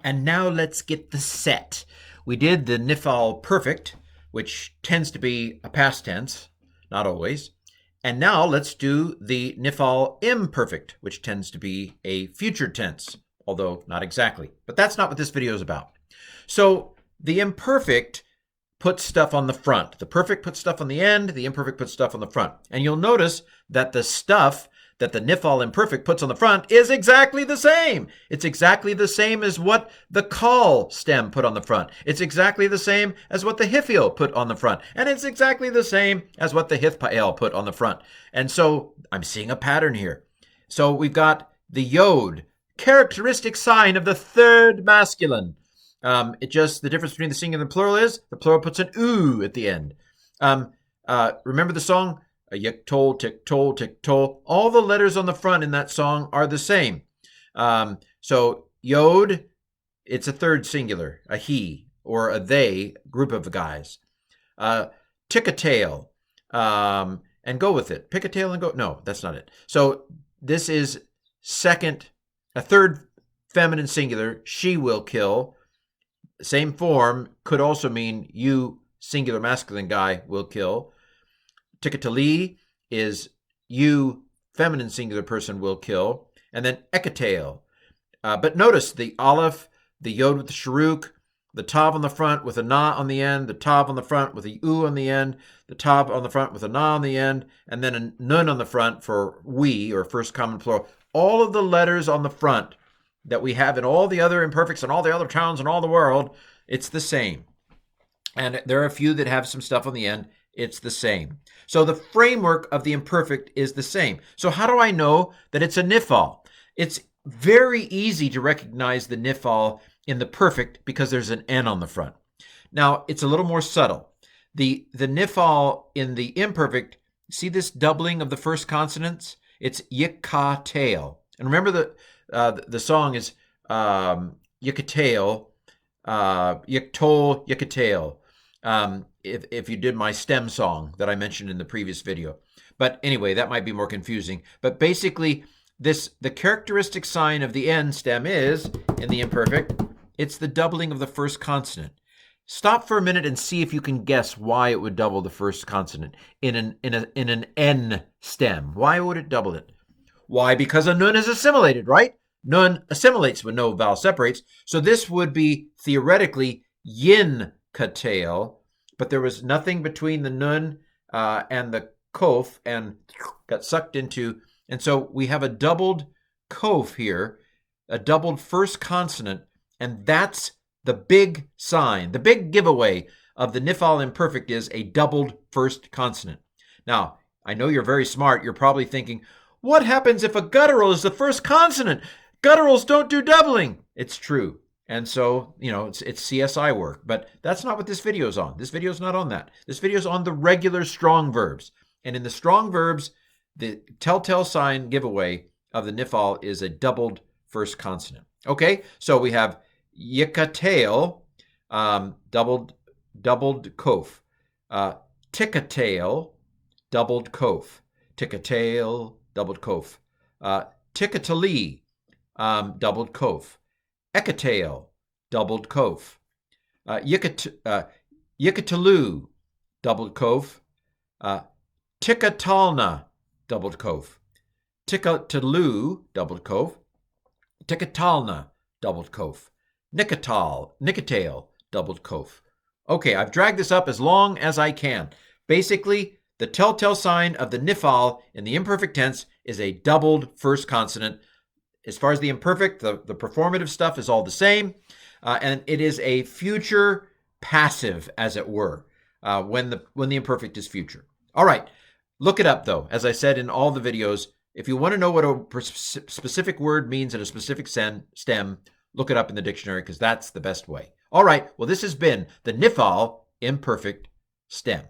And now let's get the set. We did the Niph'al perfect, which tends to be a past tense, not always. And now let's do the Niph'al imperfect, which tends to be a future tense, although not exactly. But that's not what this video is about. So the imperfect puts stuff on the front. The perfect puts stuff on the end. The imperfect puts stuff on the front. And you'll notice that the stuff that the Niph'al imperfect puts on the front is exactly the same. It's exactly the same as what the call stem put on the front. It's exactly the same as what the Niph'al put on the front. And it's exactly the same as what the Niph'al put on the front. And so I'm seeing a pattern here. So we've got the yod, characteristic sign of the third masculine. The difference between the singular and the plural is the plural puts an oo at the end. Remember the song? Yik-tol, tik-tol, tik-tol. All the letters on the front in that song are the same. So yod, it's a third singular, a he or a they group of guys. Tick a tail, and go with it. Pick a tail and go. No, that's not it. So this is a third feminine singular. She will kill. Same form could also mean you, singular masculine guy, will kill. Tickatali is you, feminine singular person, will kill. And then ekatail. But notice the aleph, the yod with the sharuk, the tav on the front with a na on the end, the tav on the front with a u on the end, the tav on the front with a na on the end, and then a nun on the front for we, or first common plural. All of the letters on the front that we have in all the other imperfects and all the other towns in all the world, it's the same. And there are a few that have some stuff on the end. It's the same. So the framework of the imperfect is the same. So how do I know that it's a Niph'al? It's very easy to recognize the Niph'al in the perfect because there's an N on the front. Now, it's a little more subtle. The Niph'al in the imperfect, see this doubling of the first consonants? It's yik-ka-tail. And remember the song is yik-ka-tail, yik-tol, yik-ka-tail. If you did my stem song that I mentioned in the previous video. But anyway, that might be more confusing. But basically, the characteristic sign of the N stem is, in the imperfect, it's the doubling of the first consonant. Stop for a minute and see if you can guess why it would double the first consonant in an N stem. Why would it double it? Why? Because a nun is assimilated, right? Nun assimilates when no vowel separates. So this would be theoretically yin-ka-tail, but there was nothing between the nun and the kof and got sucked into. And so we have a doubled kof here, a doubled first consonant, and that's the big sign. The big giveaway of the Niph'al imperfect is a doubled first consonant. Now, I know you're very smart. You're probably thinking, what happens if a guttural is the first consonant? Gutturals don't do doubling. It's true. And so, it's CSI work. But that's not what this video is on. This video is not on that. This video is on the regular strong verbs. And in the strong verbs, the telltale sign giveaway of the Niph'al is a doubled first consonant. Okay, so we have yik-ka-tail, doubled kof. Tick-a-tail, doubled kof. Tick-a-tail, doubled kof. Tick-a-tali, doubled kof. Ekatail, doubled kof. Yikatalu, doubled kof. Tikatalna, doubled kof. Tikatalu, doubled kof. Tikatalna, doubled kof. Nikatail, doubled kof. Okay, I've dragged this up as long as I can. Basically, the telltale sign of the Niph'al in the imperfect tense is a doubled first consonant. As far as the imperfect, the performative stuff is all the same. And it is a future passive, as it were, when the imperfect is future. All right, look it up, though. As I said in all the videos, if you want to know what a specific word means in a specific stem, look it up in the dictionary, because that's the best way. All right, well, this has been the Niph'al imperfect stem.